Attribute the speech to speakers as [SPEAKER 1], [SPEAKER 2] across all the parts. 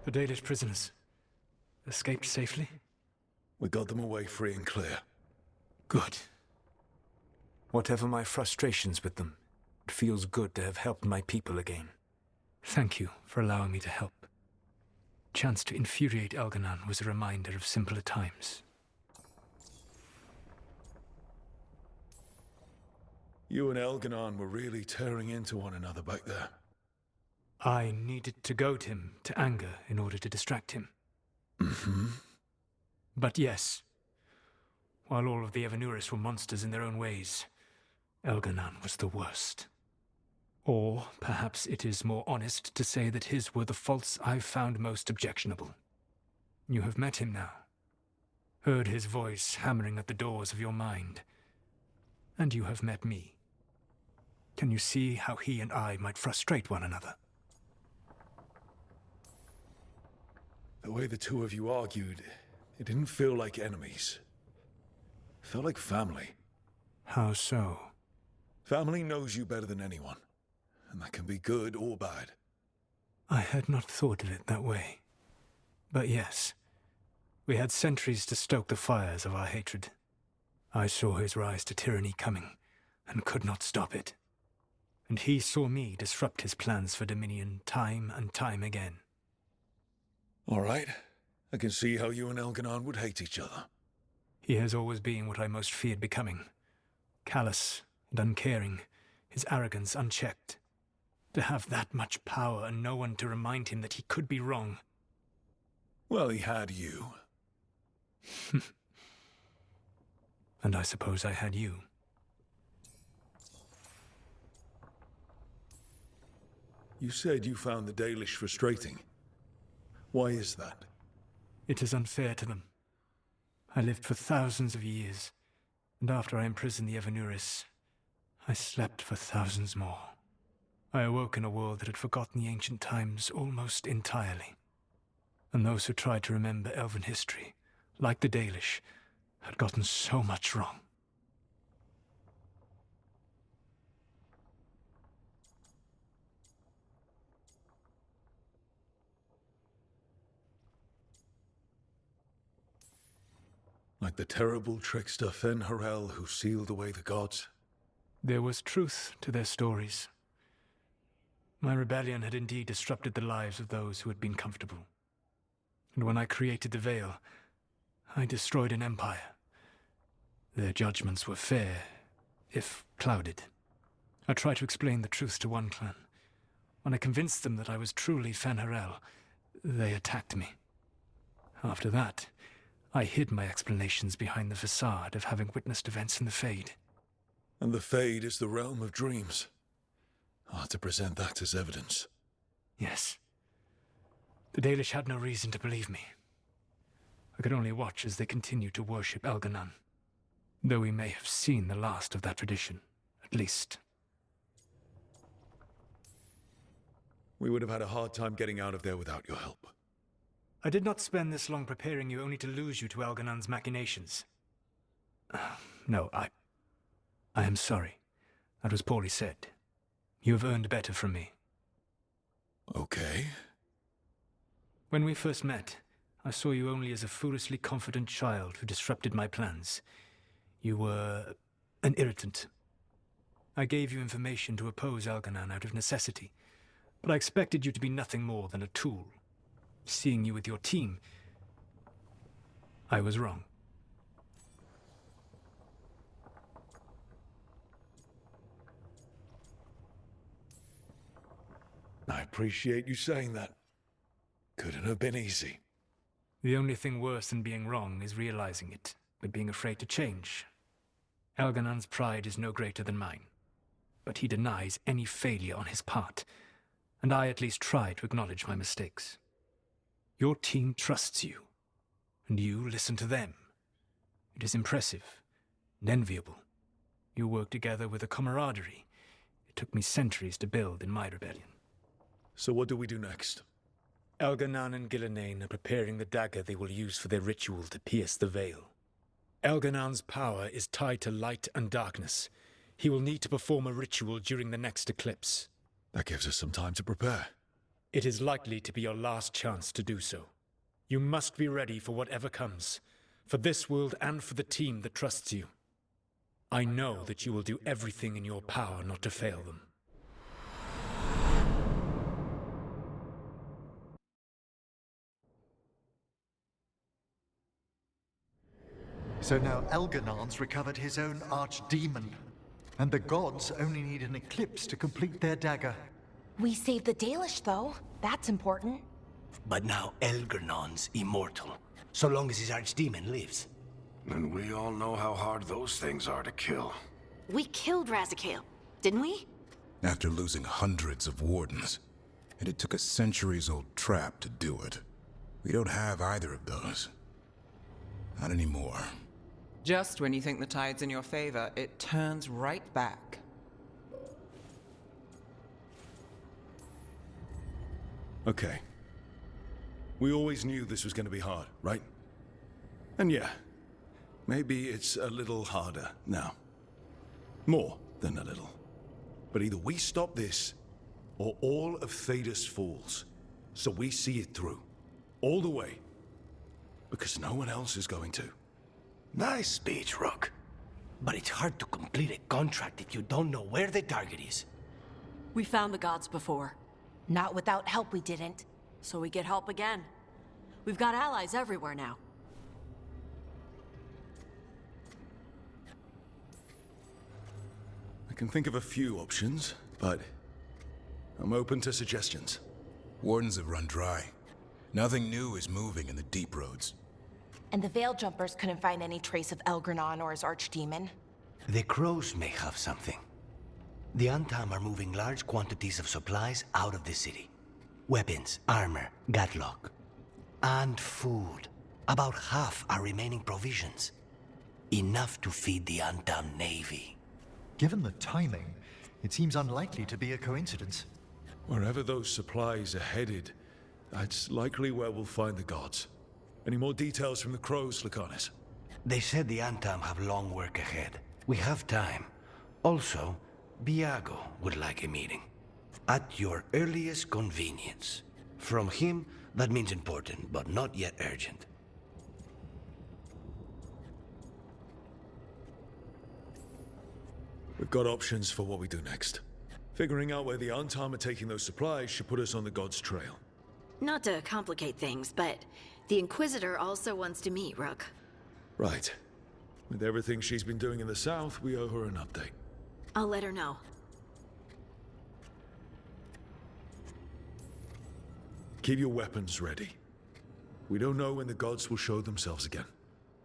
[SPEAKER 1] The Dalish prisoners escaped safely?
[SPEAKER 2] We got them away free and clear.
[SPEAKER 1] Good. Whatever my frustrations with them, it feels good to have helped my people again. Thank you for allowing me to help. Chance to infuriate Elganan was a reminder of simpler times.
[SPEAKER 2] You and Elganan were really tearing into one another back there.
[SPEAKER 1] I needed to goad him to anger in order to distract him.
[SPEAKER 2] Mm-hmm.
[SPEAKER 1] But yes, while all of the Evanuris were monsters in their own ways, Elganan was the worst. Or perhaps it is more honest to say that his were the faults I've found most objectionable. You have met him now, heard his voice hammering at the doors of your mind, and you have met me. Can you see how he and I might frustrate one another?
[SPEAKER 2] The way the two of you argued, it didn't feel like enemies. It felt like family.
[SPEAKER 1] How so?
[SPEAKER 2] Family knows you better than anyone, and that can be good or bad.
[SPEAKER 1] I had not thought of it that way. But yes, we had centuries to stoke the fires of our hatred. I saw his rise to tyranny coming, and could not stop it. And he saw me disrupt his plans for dominion time and time again.
[SPEAKER 2] All right. I can see how you and Elganan would hate each other.
[SPEAKER 1] He has always been what I most feared becoming. Callous and uncaring, his arrogance unchecked. To have that much power and no one to remind him that he could be wrong.
[SPEAKER 2] Well, he had you.
[SPEAKER 1] And I suppose I had you.
[SPEAKER 2] You said you found the Dalish frustrating. Why is that?
[SPEAKER 1] It is unfair to them. I lived for thousands of years, and after I imprisoned the Evanuris, I slept for thousands more. I awoke in a world that had forgotten the ancient times almost entirely. And those who tried to remember Elven history, like the Dalish, had gotten so much wrong.
[SPEAKER 2] Like the terrible trickster Fen-Harel who sealed away the gods?
[SPEAKER 1] There was truth to their stories. My rebellion had indeed disrupted the lives of those who had been comfortable. And when I created the Veil, I destroyed an empire. Their judgments were fair, if clouded. I tried to explain the truth to one clan. When I convinced them that I was truly Fen-Harel, they attacked me. After that, I hid my explanations behind the facade of having witnessed events in the Fade.
[SPEAKER 2] And the Fade is the realm of dreams. Hard to present that as evidence.
[SPEAKER 1] Yes. The Dalish had no reason to believe me. I could only watch as they continued to worship Elganan, though we may have seen the last of that tradition, at least.
[SPEAKER 2] We would have had a hard time getting out of there without your help.
[SPEAKER 1] I did not spend this long preparing you only to lose you to Elganan's machinations. No, I am sorry. That was poorly said. You have earned better from me.
[SPEAKER 2] Okay.
[SPEAKER 1] When we first met, I saw you only as a foolishly confident child who disrupted my plans. You were an irritant. I gave you information to oppose Elganan out of necessity, but I expected you to be nothing more than a tool. Seeing you with your team, I was wrong.
[SPEAKER 2] I appreciate you saying that. Couldn't have been easy.
[SPEAKER 1] The only thing worse than being wrong is realizing it, but being afraid to change. Elganan's pride is no greater than mine, but he denies any failure on his part, and I at least try to acknowledge my mistakes. Your team trusts you, and you listen to them. It is impressive and enviable. You work together with a camaraderie it took me centuries to build in my rebellion.
[SPEAKER 2] So what do we do next?
[SPEAKER 1] Elganan and Gillenane are preparing the dagger they will use for their ritual to pierce the veil. Elganan's power is tied to light and darkness. He will need to perform a ritual during the next eclipse.
[SPEAKER 2] That gives us some time to prepare.
[SPEAKER 1] It is likely to be your last chance to do so. You must be ready for whatever comes, for this world and for the team that trusts you. I know that you will do everything in your power not to fail them.
[SPEAKER 3] So now Elgarnon's recovered his own archdemon, and the gods only need an eclipse to complete their dagger.
[SPEAKER 4] We saved the Dalish, though. That's important.
[SPEAKER 5] But now Elgarnon's immortal, so long as his archdemon lives.
[SPEAKER 6] And we all know how hard those things are to kill.
[SPEAKER 7] We killed Razikale, didn't we?
[SPEAKER 8] After losing hundreds of wardens. And it took a centuries-old trap to do it. We don't have either of those. Not anymore.
[SPEAKER 9] Just when you think the tide's in your favor, it turns right back.
[SPEAKER 2] Okay. We always knew this was going to be hard, right? And yeah, maybe it's a little harder now. More than a little. But either we stop this, or all of Thedas falls. So we see it through. All the way. Because no one else is going to.
[SPEAKER 5] Nice speech, Rook. But it's hard to complete a contract if you don't know where the target is.
[SPEAKER 7] We found the gods before,
[SPEAKER 4] Not without help, we didn't.
[SPEAKER 7] so we get help again. We've got allies everywhere now.
[SPEAKER 2] I can think of a few options, but I'm open to suggestions.
[SPEAKER 8] Wardens have run dry. Nothing new is moving in the deep roads.
[SPEAKER 4] And the Veil Jumpers couldn't find any trace of Elgarnon or his archdemon.
[SPEAKER 5] The crows may have something. The Antam are moving large quantities of supplies out of the city. Weapons, armor, gatlock. And food. About half are remaining provisions. Enough to feed the Antam navy.
[SPEAKER 3] Given the timing, it seems unlikely to be a coincidence.
[SPEAKER 2] Wherever those supplies are headed, that's likely where we'll find the gods. Any more details from the crows, Lycanis?
[SPEAKER 5] They said the Antam have long work ahead. We have time. Also, Biago would like a meeting. At your earliest convenience. From him, that means important, but not yet urgent.
[SPEAKER 2] We've got options for what we do next. Figuring out where the Antam are taking those supplies should put us on the gods' trail.
[SPEAKER 7] Not to complicate things, but the Inquisitor also wants to meet Rook.
[SPEAKER 2] Right. With everything she's been doing in the south, we owe her an update.
[SPEAKER 7] I'll let her know.
[SPEAKER 2] Keep your weapons ready. We don't know when the gods will show themselves again.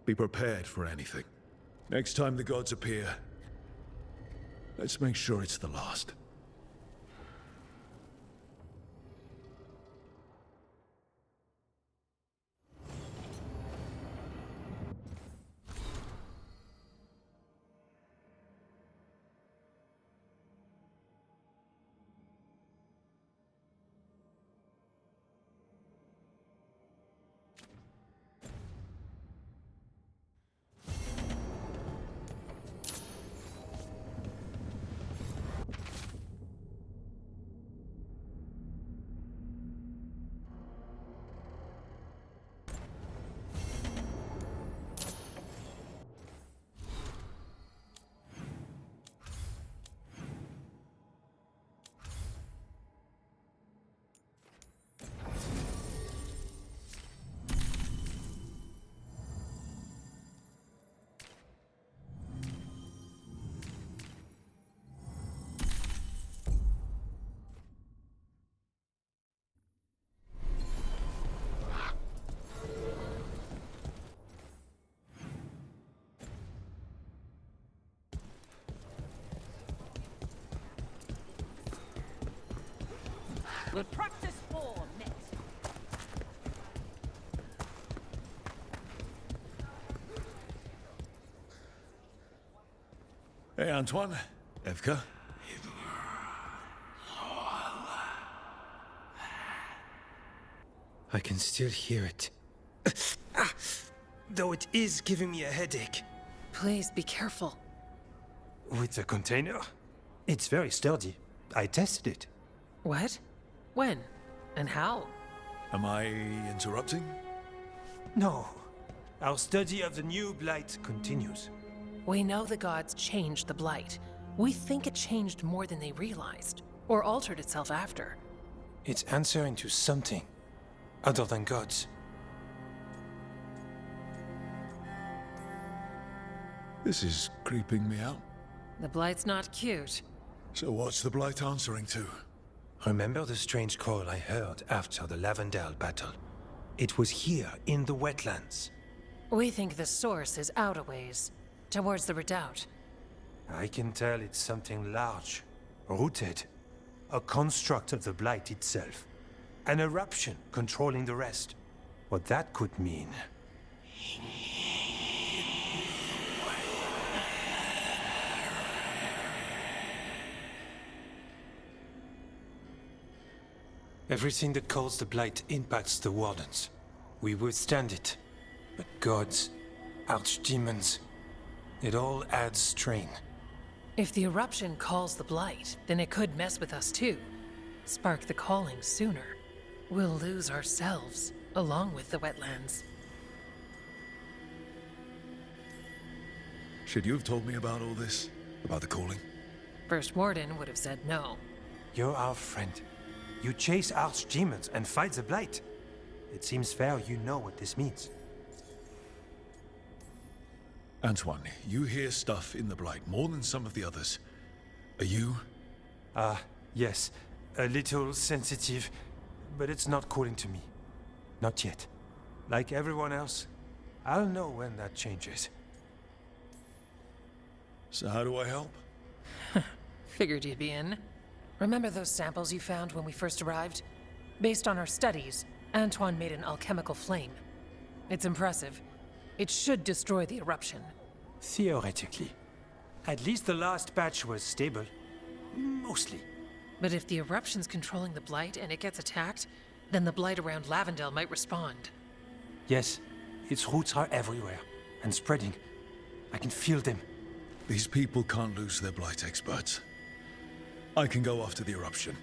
[SPEAKER 2] Be prepared for anything. Next time the gods appear, let's make sure it's the last.
[SPEAKER 7] We'll practice for next.
[SPEAKER 2] Hey, Antoine. Evka.
[SPEAKER 10] I can still hear it. Though it is giving me a headache.
[SPEAKER 11] Please be careful.
[SPEAKER 10] With the container? It's very sturdy. I tested it.
[SPEAKER 11] What? When? And how?
[SPEAKER 2] Am I interrupting?
[SPEAKER 10] No. Our study of the new Blight continues.
[SPEAKER 11] We know the gods changed the Blight. We think it changed more than they realized, or altered itself after.
[SPEAKER 10] It's answering to something other than gods.
[SPEAKER 2] This is creeping me out.
[SPEAKER 11] The Blight's not cute.
[SPEAKER 2] So what's the Blight answering to?
[SPEAKER 10] Remember the strange call I heard after the Lavendale battle? It was here, in the wetlands.
[SPEAKER 11] We think the source is out a ways, towards the redoubt.
[SPEAKER 10] I can tell it's something large, rooted. A construct of the Blight itself. An eruption controlling the rest. What that could mean... Everything that calls the Blight impacts the Wardens. We withstand it. But gods, archdemons, it all adds strain.
[SPEAKER 11] If the eruption calls the Blight, then it could mess with us too. Spark the calling sooner. We'll lose ourselves, along with the wetlands.
[SPEAKER 2] Should you have told me about all this? About the calling?
[SPEAKER 11] First Warden would have said no.
[SPEAKER 10] You're our friend. You chase archdemons and fight the Blight. It seems fair you know what this means.
[SPEAKER 2] Antoine, you hear stuff in the Blight more than some of the others. Are you?
[SPEAKER 10] Yes. A little sensitive, but it's not calling to me. Not yet. Like everyone else, I'll know when that changes.
[SPEAKER 2] So how do I help?
[SPEAKER 11] Figured you'd be in. Remember those samples you found when we first arrived? Based on our studies, Antoine made an alchemical flame. It's impressive. It should destroy the eruption.
[SPEAKER 10] Theoretically. At least the last batch was stable. Mostly.
[SPEAKER 11] But if the eruption's controlling the Blight and it gets attacked, then the Blight around Lavendale might respond.
[SPEAKER 10] Yes, its roots are everywhere, and spreading. I can feel them.
[SPEAKER 2] These people can't lose their Blight experts. I can go after the eruption.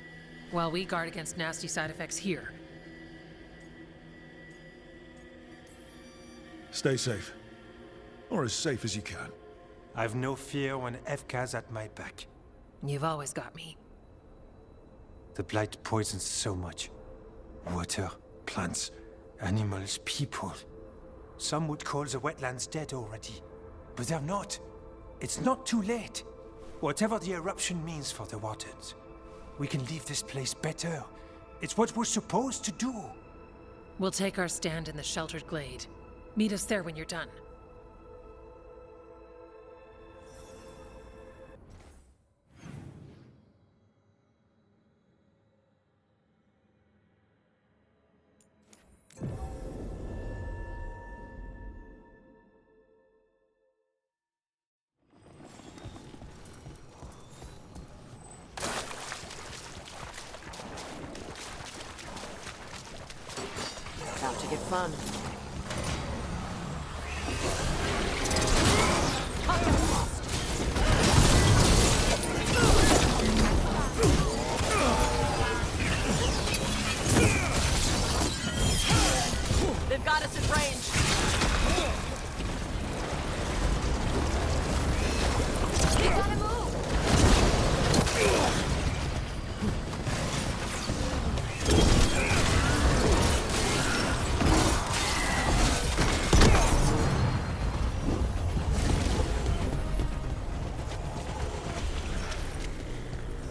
[SPEAKER 11] While we guard against nasty side effects here.
[SPEAKER 2] Stay safe. Or as safe as you can.
[SPEAKER 10] I've no fear when FK's at my back.
[SPEAKER 11] You've always got me.
[SPEAKER 10] The Blight poisons so much. Water, plants, animals, people. Some would call the wetlands dead already. But they're not. It's not too late. Whatever the eruption means for the Wardens, we can leave this place better. It's what we're supposed to do.
[SPEAKER 11] We'll take our stand in the sheltered glade. Meet us there when you're done.
[SPEAKER 7] About to get fun.
[SPEAKER 4] They've got us at range. We gotta move.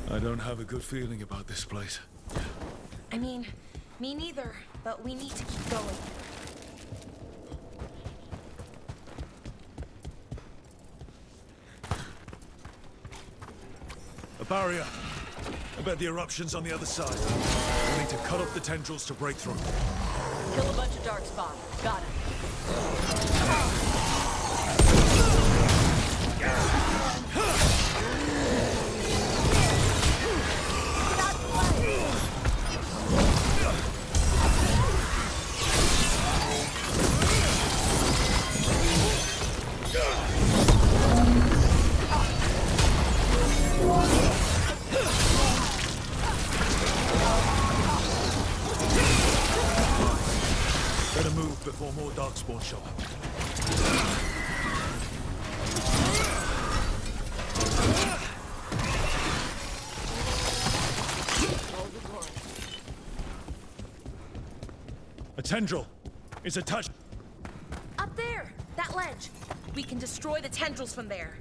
[SPEAKER 2] I don't have a good feeling about this place.
[SPEAKER 4] I mean, me neither, but we need to keep going.
[SPEAKER 2] A barrier. I bet the eruption's on the other side. We need to cut off the tendrils to break through.
[SPEAKER 4] Kill a bunch of dark spawn. Got it.
[SPEAKER 2] move before more darkspawn show up. A tendril is attached.
[SPEAKER 4] Up there! That ledge! We can destroy the tendrils from there.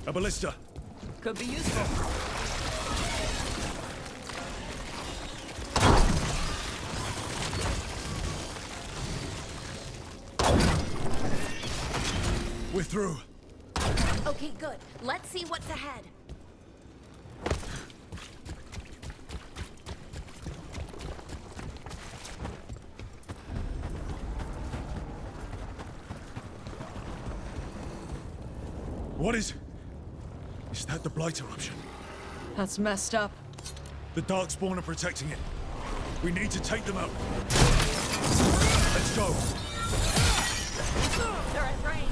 [SPEAKER 2] A ballista.
[SPEAKER 11] Could be useful.
[SPEAKER 2] We're through.
[SPEAKER 4] Okay, good. Let's see what's ahead.
[SPEAKER 2] What is that the Blight eruption?
[SPEAKER 11] That's messed up.
[SPEAKER 2] The Darkspawn are protecting it. We need to take them out. Let's go.
[SPEAKER 4] They're at range.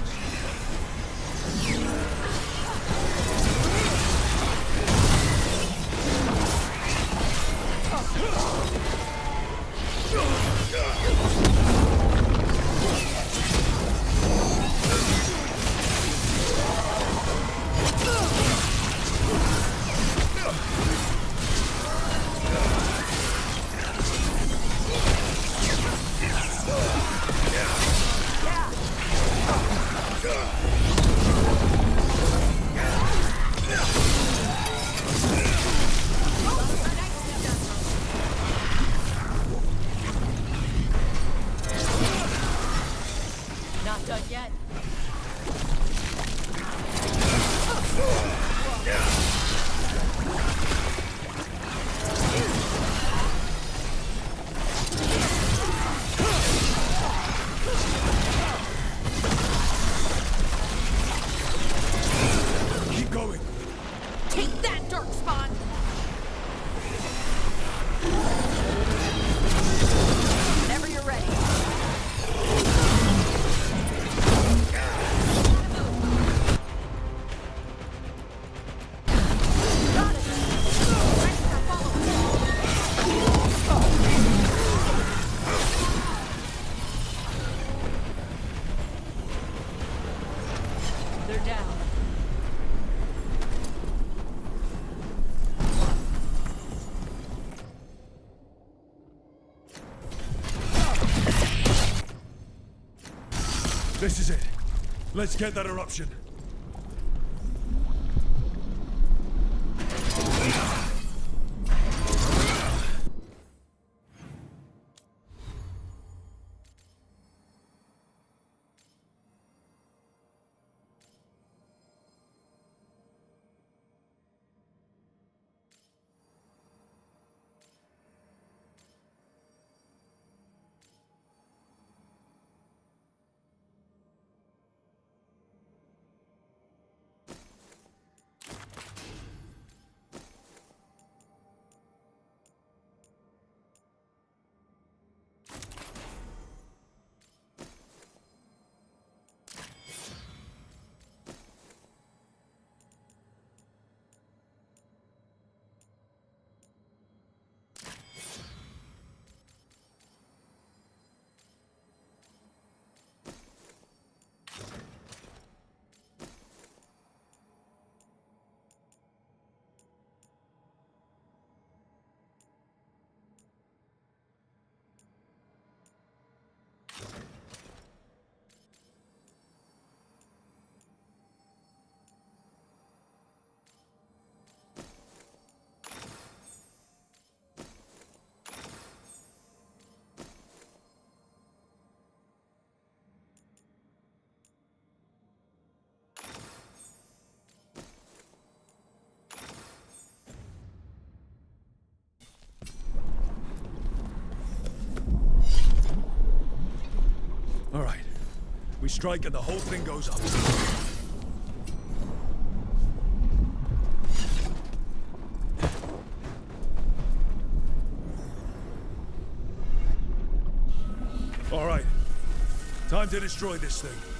[SPEAKER 11] Not done yet.
[SPEAKER 2] Keep going.
[SPEAKER 4] Take that, Darkspawn! Whenever you're ready. Got it! Ready to follow.
[SPEAKER 11] They're down.
[SPEAKER 2] This is it. Let's get that eruption. All right. We strike and the whole thing goes up. Time to destroy this thing.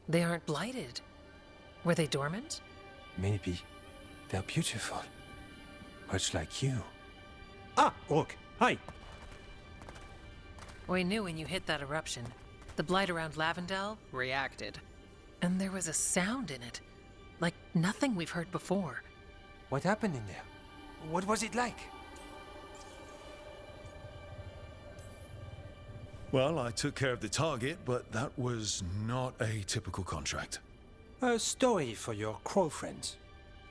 [SPEAKER 11] They aren't blighted. Were they dormant?
[SPEAKER 10] Maybe. They're beautiful. Much like you.
[SPEAKER 12] Ah, Orc. Hi.
[SPEAKER 11] We knew when you hit that eruption. The blight around Lavendel reacted. And there was a sound in it. Like nothing we've heard before.
[SPEAKER 10] What happened in there? What was it like?
[SPEAKER 2] Well, I took care of the target, but that was not a typical contract.
[SPEAKER 10] A story for your crow friends.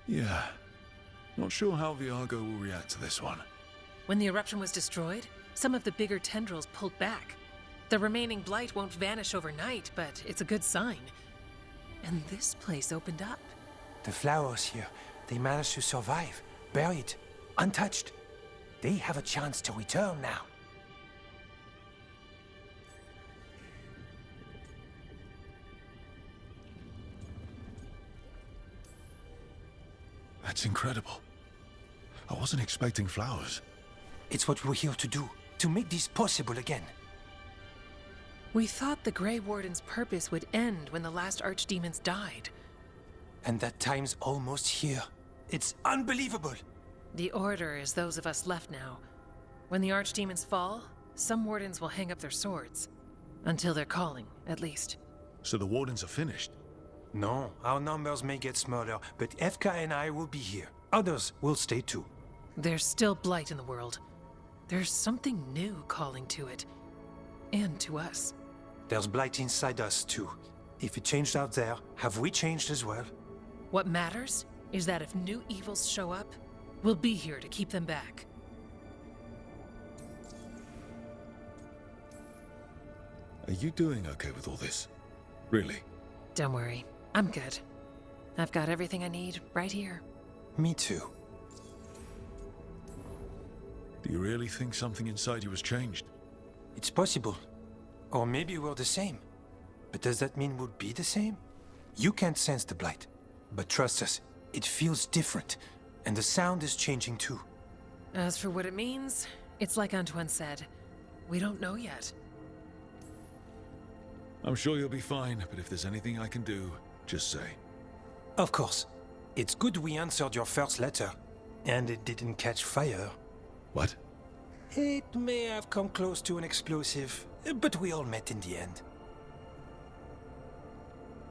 [SPEAKER 2] Yeah. Not sure how Viago will react to this one.
[SPEAKER 11] When the eruption was destroyed, some of the bigger tendrils pulled back. The remaining blight won't vanish overnight, but it's a good sign. And this place opened up.
[SPEAKER 10] The flowers here, they managed to survive, buried, untouched. They have a chance to return now.
[SPEAKER 2] That's incredible. I wasn't expecting flowers.
[SPEAKER 10] It's what we're here to do, to make this possible again.
[SPEAKER 11] We thought the Grey Warden's purpose would end when the last archdemons died.
[SPEAKER 10] And that time's almost here. It's unbelievable.
[SPEAKER 11] The Order is those of us left now. When the archdemons fall, some wardens will hang up their swords. Until they're calling, at least.
[SPEAKER 2] So the Wardens are finished?
[SPEAKER 10] No, our numbers may get smaller, but FK and I will be here. Others will stay too.
[SPEAKER 11] There's still blight in the world. There's something new calling to it. And to us.
[SPEAKER 10] There's blight inside us too. If it changed out there, have we changed as well?
[SPEAKER 11] What matters is that if new evils show up, we'll be here to keep them back.
[SPEAKER 2] Are you doing okay with all this? Really?
[SPEAKER 11] Don't worry, I'm good. I've got everything I need right here.
[SPEAKER 10] Me too.
[SPEAKER 2] Do you really think something inside you has changed?
[SPEAKER 10] It's possible. Or maybe we're the same. But does that mean we'll be the same? You can't sense the blight. But trust us, it feels different. And the sound is changing too.
[SPEAKER 11] As for what it means, it's like Antoine said. We don't know yet.
[SPEAKER 2] I'm sure you'll be fine, but if there's anything I can do, just say.
[SPEAKER 10] Of course. It's good we answered your first letter. And it didn't catch fire.
[SPEAKER 2] What?
[SPEAKER 10] It may have come close to an explosive, but we all met in the end.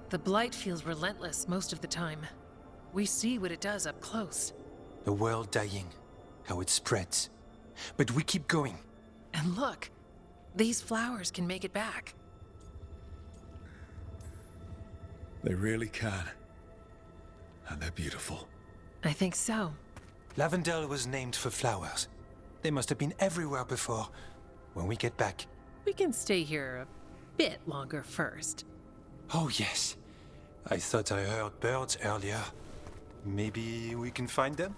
[SPEAKER 11] The blight feels relentless most of the time. We see what it does up close.
[SPEAKER 10] The world dying, how it spreads. But we keep going.
[SPEAKER 11] And look, these flowers can make it back.
[SPEAKER 2] They really can. And they're beautiful.
[SPEAKER 11] I think so.
[SPEAKER 10] Lavendel was named for flowers. They must have been everywhere before. When we get back...
[SPEAKER 11] We can stay here a bit longer first.
[SPEAKER 10] Oh yes. I thought I heard birds earlier. Maybe we can find them?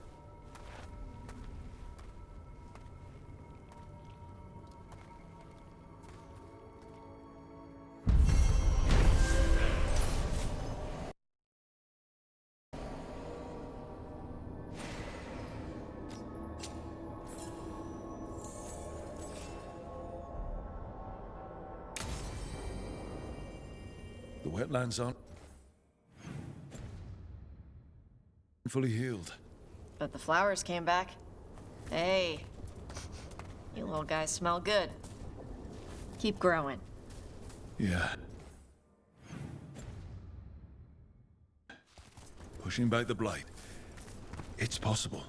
[SPEAKER 2] The wetlands aren't... fully healed.
[SPEAKER 13] But the flowers came back. Hey, you little guys smell good. Keep growing.
[SPEAKER 2] Yeah. Pushing back the blight. It's possible.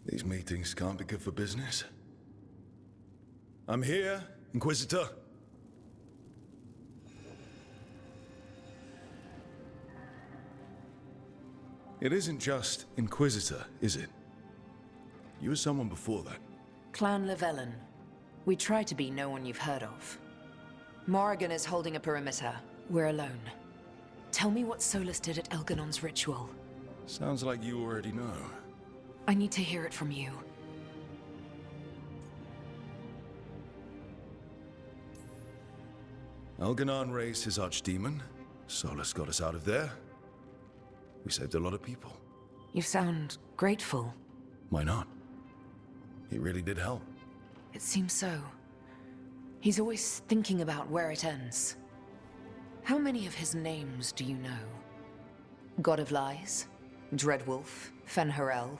[SPEAKER 2] These meetings can't be good for business. I'm here, Inquisitor. It isn't just Inquisitor, is it? You were someone before that.
[SPEAKER 14] Clan Llewellyn. We try to be no one you've heard of. Morrigan is holding a perimeter. We're alone. Tell me what Solus did at Elganon's ritual.
[SPEAKER 2] Sounds like you already know.
[SPEAKER 14] I need to hear it from you.
[SPEAKER 2] Elganon raised his archdemon. Solus got us out of there. We saved a lot of people.
[SPEAKER 14] You sound grateful.
[SPEAKER 2] Why not? He really did help.
[SPEAKER 14] It seems so. He's always thinking about where it ends. How many of his names do you know? God of Lies, Dreadwolf, Fen'Harel.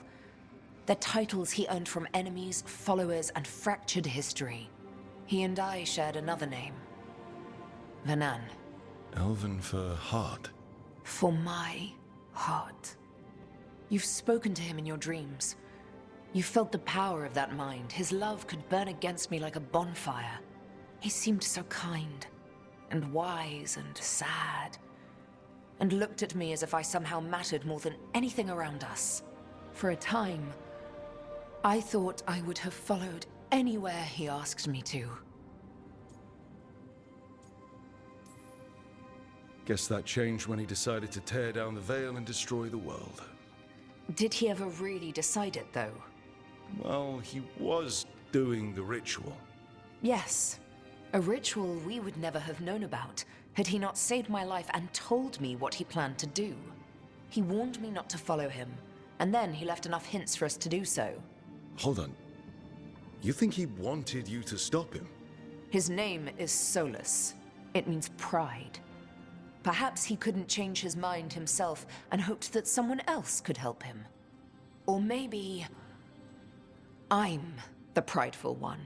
[SPEAKER 14] They're titles he earned from enemies, followers, and fractured history. He and I shared another name. Vanan.
[SPEAKER 2] Elven for heart.
[SPEAKER 14] For my heart. You've spoken to him in your dreams. You felt the power of that mind. His love could burn against me like a bonfire. He seemed so kind, and wise, and sad, and looked at me as if I somehow mattered more than anything around us. For a time, I thought I would have followed anywhere he asked me to.
[SPEAKER 2] Guess that changed when he decided to tear down the Veil and destroy the world.
[SPEAKER 14] Did he ever really decide it, though?
[SPEAKER 2] Well, he was doing the ritual.
[SPEAKER 14] Yes. A ritual we would never have known about, had he not saved my life and told me what he planned to do. He warned me not to follow him, and then he left enough hints for us to do so.
[SPEAKER 2] Hold on. You think he wanted you to stop him?
[SPEAKER 14] His name is Solus. It means pride. Perhaps he couldn't change his mind himself and hoped that someone else could help him. Or maybe I'm the prideful one,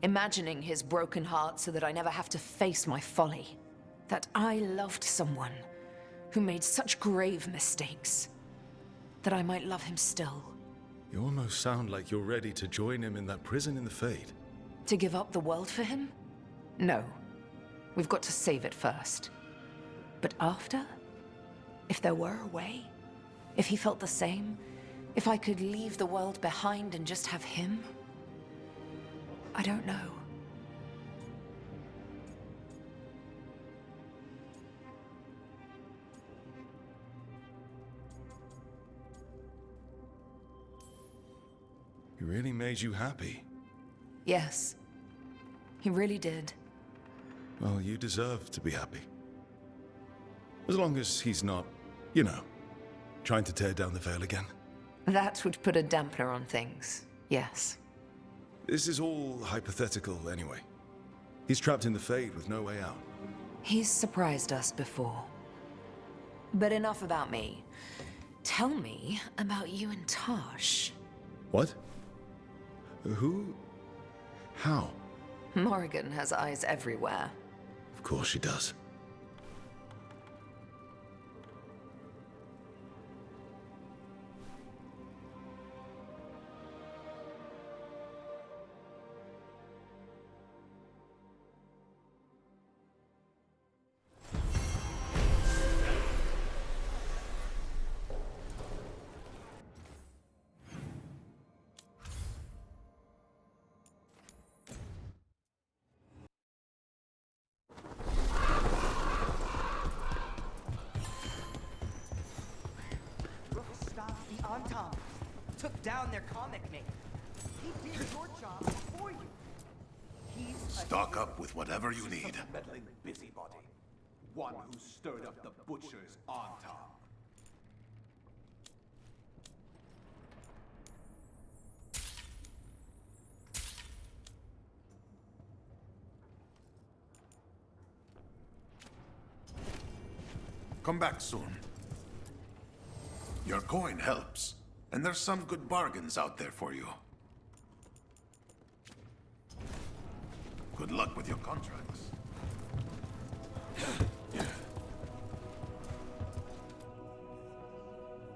[SPEAKER 14] imagining his broken heart so that I never have to face my folly. That I loved someone who made such grave mistakes, that I might love him still.
[SPEAKER 2] You almost sound like you're ready to join him in that prison in the Fade.
[SPEAKER 14] To give up the world for him? No. We've got to save it first. But after? If there were a way? If he felt the same? If I could leave the world behind and just have him? I don't know.
[SPEAKER 2] He really made you happy.
[SPEAKER 14] Yes. He really did.
[SPEAKER 2] Well, you deserve to be happy. As long as he's not, you know, trying to tear down the Veil again.
[SPEAKER 14] That would put a dampener on things, yes.
[SPEAKER 2] This is all hypothetical anyway. He's trapped in the Fade with no way out.
[SPEAKER 14] He's surprised us before. But enough about me. Tell me about you and Tosh.
[SPEAKER 2] What? Who? How?
[SPEAKER 14] Morrigan has eyes everywhere.
[SPEAKER 2] Of course she does.
[SPEAKER 15] Took down their comic maker. He did your job for you. He's
[SPEAKER 6] Stock up with whatever you need.
[SPEAKER 16] Meddling busybody. One who stirred up the butcher's arm.
[SPEAKER 6] Come back soon. Your coin helps, and there's some good bargains out there for you. Good luck with your contracts.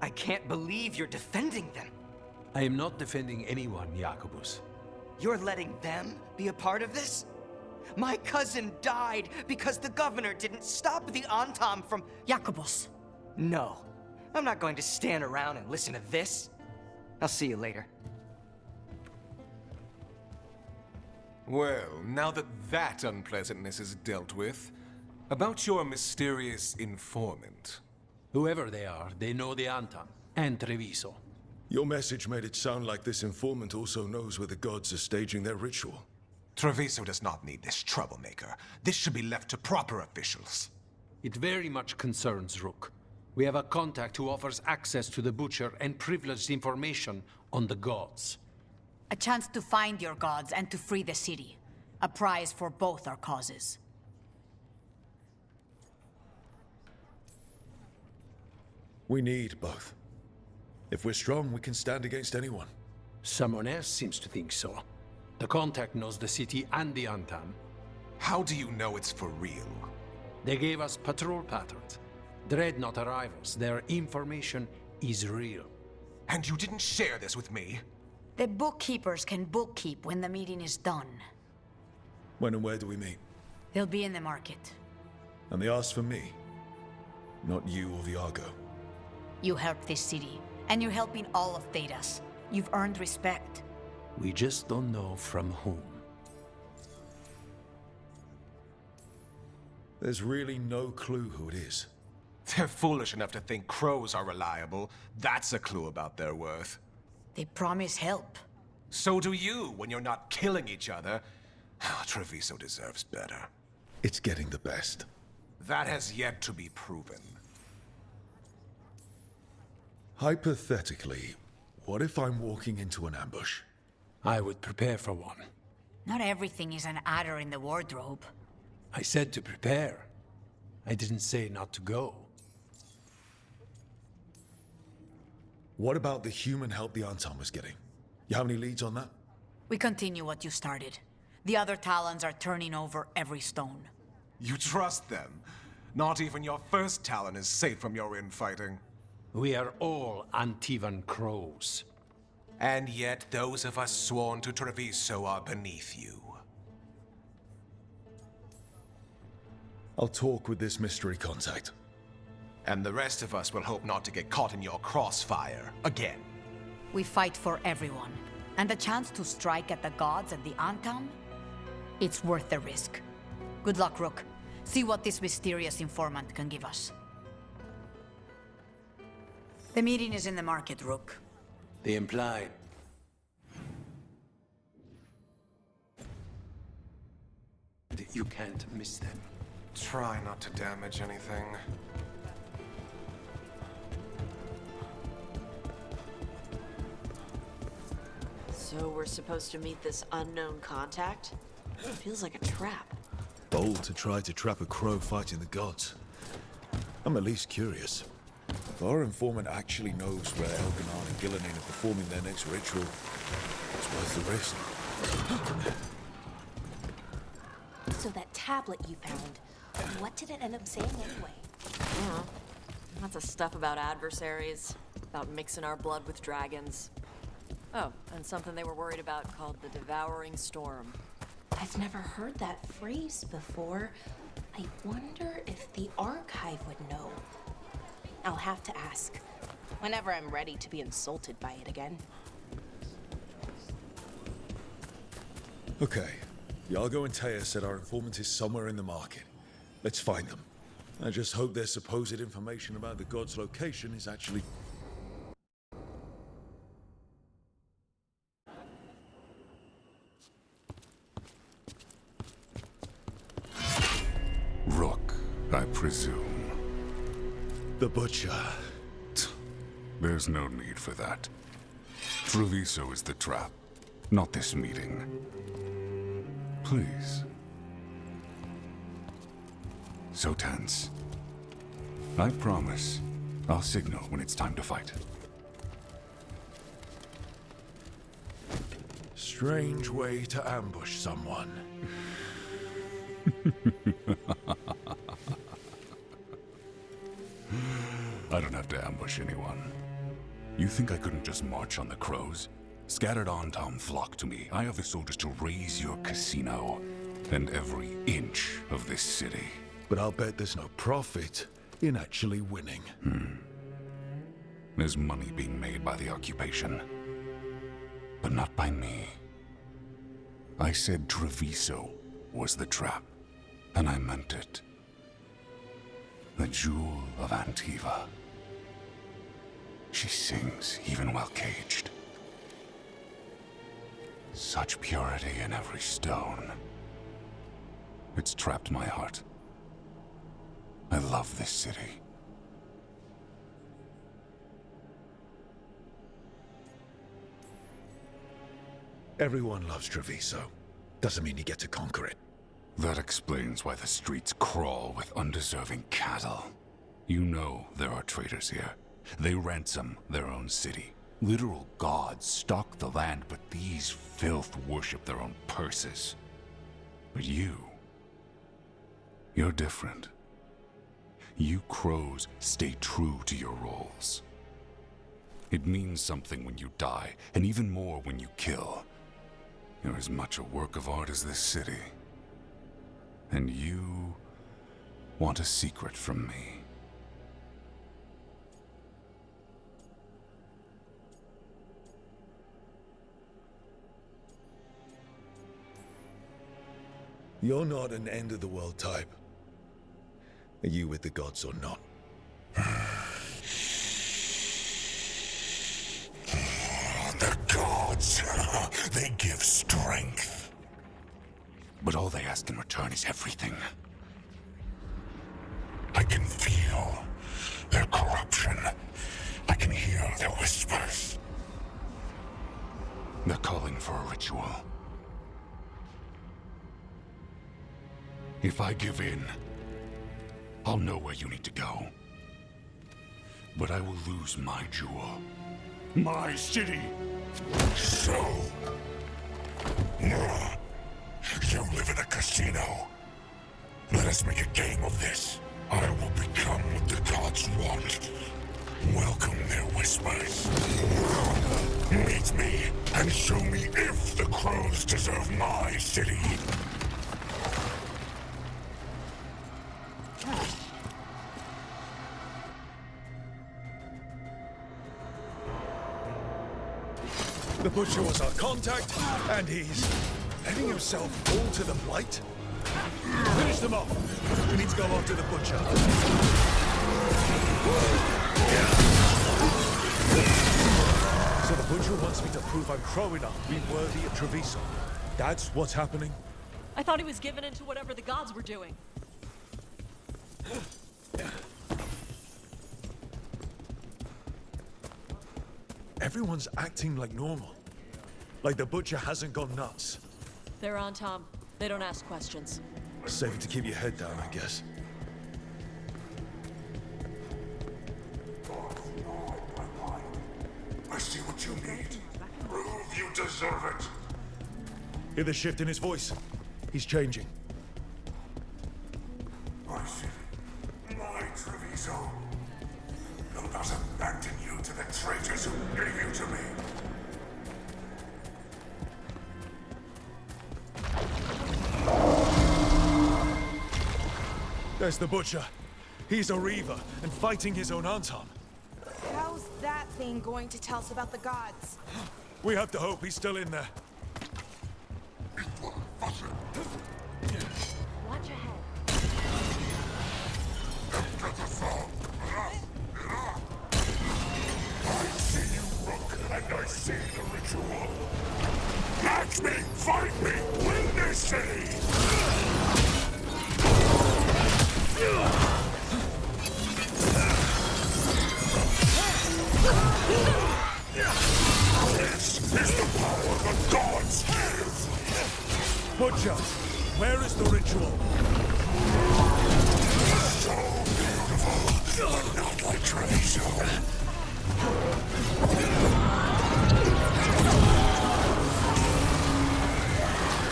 [SPEAKER 15] I can't believe you're defending them.
[SPEAKER 12] I am not defending anyone, Jacobus.
[SPEAKER 15] You're letting them be a part of this? My cousin died because the governor didn't stop the Antam from...
[SPEAKER 11] Jacobus.
[SPEAKER 15] No. I'm not going to stand around and listen to this. I'll see you later.
[SPEAKER 17] Well, now that that unpleasantness is dealt with, about your mysterious informant.
[SPEAKER 12] Whoever they are, they know the Antam and Treviso.
[SPEAKER 2] Your message made it sound like this informant also knows where the gods are staging their ritual.
[SPEAKER 17] Treviso does not need this troublemaker. This should be left to proper officials.
[SPEAKER 12] It very much concerns Rook. We have a contact who offers access to the Butcher and privileged information on the gods.
[SPEAKER 18] A chance to find your gods and to free the city. A prize for both our causes.
[SPEAKER 2] We need both. If we're strong, we can stand against anyone.
[SPEAKER 12] Someone else seems to think so. The contact knows the city and the Antam.
[SPEAKER 17] How do you know it's for real?
[SPEAKER 12] They gave us patrol patterns. Dreadnought arrivals. Their information is real.
[SPEAKER 17] And you didn't share this with me?
[SPEAKER 18] The bookkeepers can bookkeep when the meeting is done.
[SPEAKER 2] When and where do we meet?
[SPEAKER 18] They'll be in the market.
[SPEAKER 2] And they asked for me. Not you or the Argo.
[SPEAKER 18] You helped this city, and you're helping all of Thedas. You've earned respect.
[SPEAKER 12] We just don't know from whom.
[SPEAKER 2] There's really no clue who it is.
[SPEAKER 17] They're foolish enough to think crows are reliable. That's a clue about their worth.
[SPEAKER 18] They promise help.
[SPEAKER 17] So do you when you're not killing each other. Treviso deserves better.
[SPEAKER 2] It's getting the best.
[SPEAKER 17] That has yet to be proven.
[SPEAKER 2] Hypothetically, what if I'm walking into an ambush?
[SPEAKER 12] I would prepare for one.
[SPEAKER 18] Not everything is an adder in the wardrobe.
[SPEAKER 12] I said to prepare. I didn't say not to go.
[SPEAKER 2] What about the human help the Antam was getting? You have any leads on that?
[SPEAKER 18] We continue what you started. The other Talons are turning over every stone.
[SPEAKER 17] You trust them? Not even your first Talon is safe from your infighting.
[SPEAKER 12] We are all Antivan crows.
[SPEAKER 17] And yet those of us sworn to Treviso are beneath you.
[SPEAKER 2] I'll talk with this mystery contact.
[SPEAKER 17] And the rest of us will hope not to get caught in your crossfire again.
[SPEAKER 18] We fight for everyone. And the chance to strike at the gods and the Antam? It's worth the risk. Good luck, Rook. See what this mysterious informant can give us. The meeting is in the market, Rook.
[SPEAKER 12] They implied. That you can't miss them.
[SPEAKER 17] Try not to damage anything.
[SPEAKER 13] So we're supposed to meet this unknown contact? Feels like a trap.
[SPEAKER 2] Bold to try to trap a crow fighting the gods. I'm at least curious. If our informant actually knows where Elganon and Gillinan are performing their next ritual, it's worth the risk.
[SPEAKER 4] So that tablet you found, what did it end up saying anyway?
[SPEAKER 13] Lots of stuff about adversaries, about mixing our blood with dragons. Oh, and something they were worried about called the Devouring Storm.
[SPEAKER 4] I've never heard that phrase before. I wonder if the archive would know. I'll have to ask, whenever I'm ready to be insulted by it again.
[SPEAKER 2] Okay. Yargo and Taya said our informant is somewhere in the market. Let's find them. I just hope their supposed information about the god's location is actually...
[SPEAKER 19] Rook, I presume.
[SPEAKER 2] The Butcher.
[SPEAKER 19] There's no need for that. Treviso is the trap, not this meeting. Please. So tense. I promise, I'll signal when it's time to fight.
[SPEAKER 2] Strange way to ambush someone.
[SPEAKER 19] I don't have to ambush anyone. You think I couldn't just march on the crows? Scattered on town flock to me. I have the soldiers to raise your casino and every inch of this city.
[SPEAKER 2] But I'll bet there's no profit in actually winning.
[SPEAKER 19] There's money being made by the occupation, but not by me. I said Treviso was the trap, and I meant it. The Jewel of Antiva. She sings even while caged. Such purity in every stone. It's trapped my heart. I love this city.
[SPEAKER 2] Everyone loves Treviso. Doesn't mean you get to conquer it.
[SPEAKER 19] That explains why the streets crawl with undeserving cattle. You know there are traitors here. They ransom their own city. Literal gods stalk the land, but these filth worship their own purses. But you're different. You crows stay true to your roles. It means something when you die, and even more when you kill. You're as much a work of art as this city. And you want a secret from me.
[SPEAKER 2] You're not an end-of-the-world type. Are you with the gods or not?
[SPEAKER 19] The gods, they give strength. But all they ask in return is everything. I can feel their corruption. I can hear their whispers. They're calling for a ritual. If I give in, I'll know where you need to go. But I will lose my jewel. My city! So... you live in a casino. Let us make a game of this. I will become what the gods want. Welcome their whispers. Meet me and show me if the crows deserve my city.
[SPEAKER 2] The Butcher was our contact, and he's letting himself fall to the Blight? Finish them off! We need to go after the Butcher. So the Butcher wants me to prove I'm crow enough to be worthy of Treviso. That's what's happening?
[SPEAKER 13] I thought he was giving in to whatever the gods were doing.
[SPEAKER 2] Everyone's acting like normal. Like the Butcher hasn't gone nuts.
[SPEAKER 13] They're on Tom. They don't ask questions.
[SPEAKER 2] Safer to keep your head down, I guess.
[SPEAKER 19] you what you need. Prove you deserve it.
[SPEAKER 2] Hear the shift in his voice? He's changing.
[SPEAKER 19] My city, my Treviso. Do not abandon you to the traitors who gave you to me.
[SPEAKER 2] There's the Butcher. He's a Reaver and fighting his own Anton.
[SPEAKER 20] How's that thing going to tell us about the gods?
[SPEAKER 2] We have to hope he's still in there.
[SPEAKER 20] Watch ahead.
[SPEAKER 19] I see you, Rook, and I see the ritual. Match me, fight me, win this city! This is the power the gods give!
[SPEAKER 2] Butcher, where is the ritual?
[SPEAKER 19] So beautiful, but not like Treviso.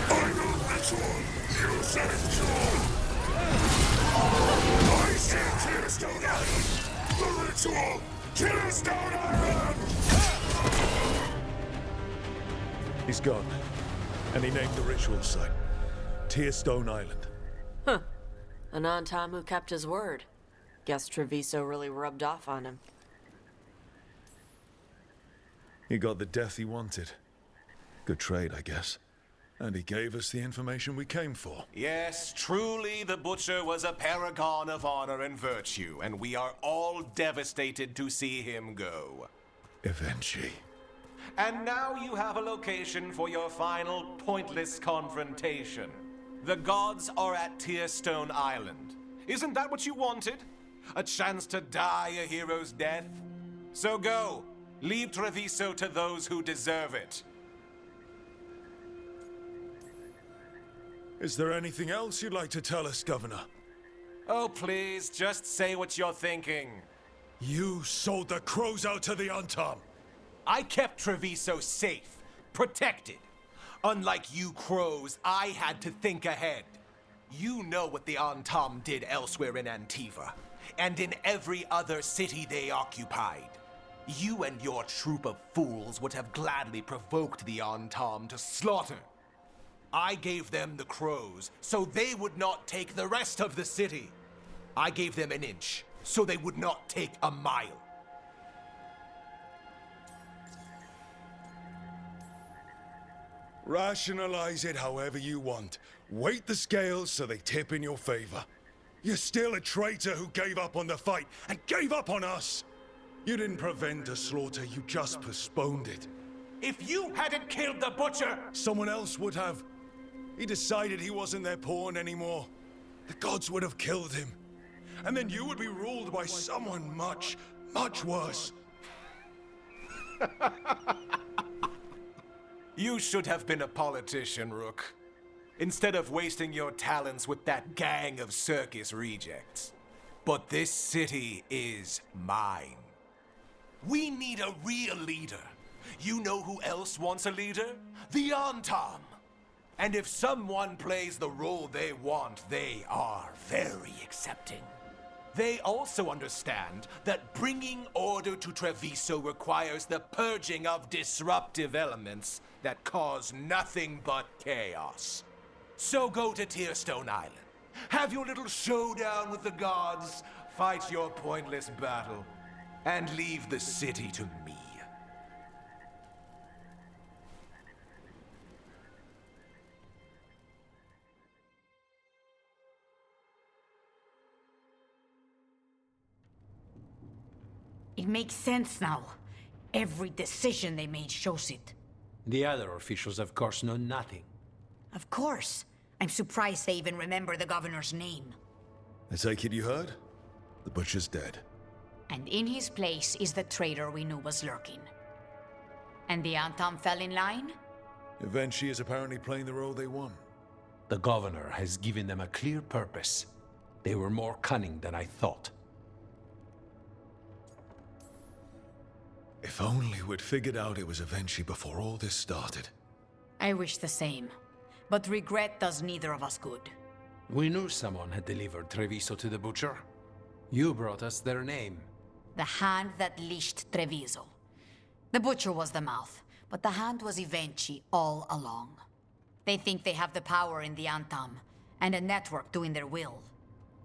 [SPEAKER 19] Final ritual, you said it, Joel. I see Tearstone Island! The ritual! Tearstone Island!
[SPEAKER 2] He's gone. And he named the ritual site. Tearstone Island.
[SPEAKER 13] Huh. An Antam who kept his word. Guess Treviso really rubbed off on him.
[SPEAKER 2] He got the death he wanted. Good trade, I guess. And he gave us the information we came for.
[SPEAKER 17] Yes, truly the Butcher was a paragon of honor and virtue, and we are all devastated to see him go.
[SPEAKER 2] Eventually.
[SPEAKER 17] And now you have a location for your final pointless confrontation. The gods are at Tearstone Island. Isn't that what you wanted? A chance to die a hero's death? So go. Leave Treviso to those who deserve it.
[SPEAKER 2] Is there anything else you'd like to tell us, Governor?
[SPEAKER 17] Oh, please, just say what you're thinking.
[SPEAKER 2] You sold the crows out to the Antam.
[SPEAKER 17] I kept Treviso safe, protected. Unlike you crows, I had to think ahead. You know what the Antam did elsewhere in Antiva, and in every other city they occupied. You and your troop of fools would have gladly provoked the Antam to slaughter. I gave them the crows, so they would not take the rest of the city. I gave them an inch, so they would not take a mile.
[SPEAKER 2] Rationalize it however you want. Weight the scales so they tip in your favor. You're still a traitor who gave up on the fight and gave up on us. You didn't prevent a slaughter, you just postponed it.
[SPEAKER 17] If you hadn't killed the Butcher,
[SPEAKER 2] someone else would have. He decided he wasn't their pawn anymore. The gods would have killed him. And then you would be ruled by someone much, much worse.
[SPEAKER 17] You should have been a politician, Rook. Instead of wasting your talents with that gang of circus rejects. But this city is mine. We need a real leader. You know who else wants a leader? The Antam. And if someone plays the role they want, they are very accepting. They also understand that bringing order to Treviso requires the purging of disruptive elements that cause nothing but chaos. So go to Tearstone Island. Have your little showdown with the gods, fight your pointless battle, and leave the city to me.
[SPEAKER 18] It makes sense now. Every decision they made shows it.
[SPEAKER 12] The other officials, of course, know nothing.
[SPEAKER 18] Of course. I'm surprised they even remember the governor's name.
[SPEAKER 2] I take it you heard? The Butcher's dead.
[SPEAKER 18] And in his place is the traitor we knew was lurking. And the Antam fell in line?
[SPEAKER 2] Eventually is apparently playing the role they want.
[SPEAKER 12] The governor has given them a clear purpose. They were more cunning than I thought.
[SPEAKER 2] If If only we'd figured out it was Avenchi before all this started.
[SPEAKER 18] I wish the same. But regret does neither of us good.
[SPEAKER 12] We knew someone had delivered Treviso to the butcher. You brought us their name.
[SPEAKER 18] The hand that leashed Treviso. The butcher was the mouth, but the hand was Avenchi all along. They think they have the power in the Antam, and a network doing their will.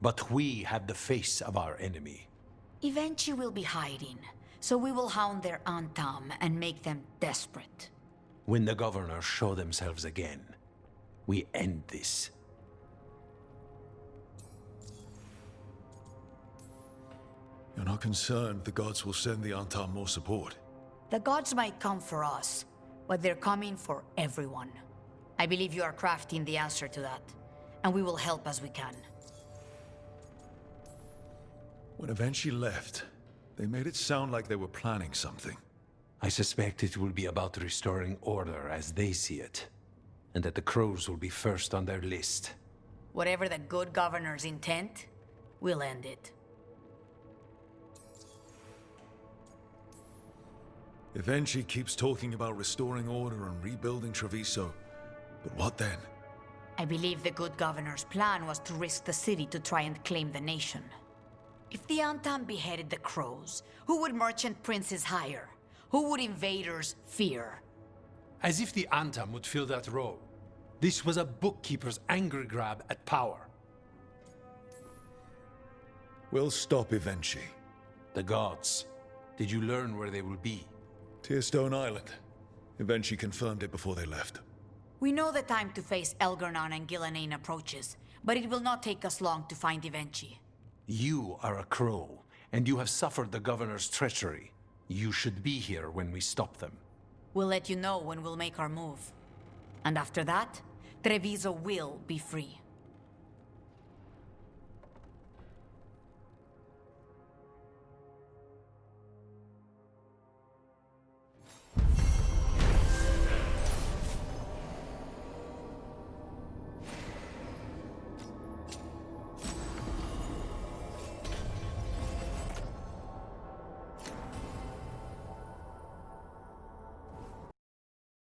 [SPEAKER 12] But we have the face of our enemy.
[SPEAKER 18] Avenchi will be hiding, so we will hound their Antam and make them desperate.
[SPEAKER 12] When the governors show themselves again, we end this.
[SPEAKER 2] You're not concerned the gods will send the Antam more support?
[SPEAKER 18] The gods might come for us, but they're coming for everyone. I believe you are crafting the answer to that, and we will help as we can.
[SPEAKER 2] When Avenchi left, they made it sound like they were planning something.
[SPEAKER 12] I suspect it will be about restoring order as they see it, and that the crows will be first on their list.
[SPEAKER 18] Whatever the good governor's intent, we'll end it.
[SPEAKER 2] Avenchi keeps talking about restoring order and rebuilding Treviso, but what then?
[SPEAKER 18] I believe the good governor's plan was to risk the city to try and claim the nation. If the Antam beheaded the crows, who would merchant princes hire? Who would invaders fear?
[SPEAKER 12] As if the Antam would fill that role. This was a bookkeeper's angry grab at power.
[SPEAKER 2] We'll stop Avenchi.
[SPEAKER 12] The gods. Did you learn where they will be?
[SPEAKER 2] Tearstone Island. Avenchi confirmed it before they left.
[SPEAKER 18] We know the time to face Elgar'nan and Gillenane approaches, but it will not take us long to find Avenchi.
[SPEAKER 12] You are a crow, and you have suffered the governor's treachery. You should be here when we stop them.
[SPEAKER 18] We'll let you know when we'll make our move. And after that, Treviso will be free.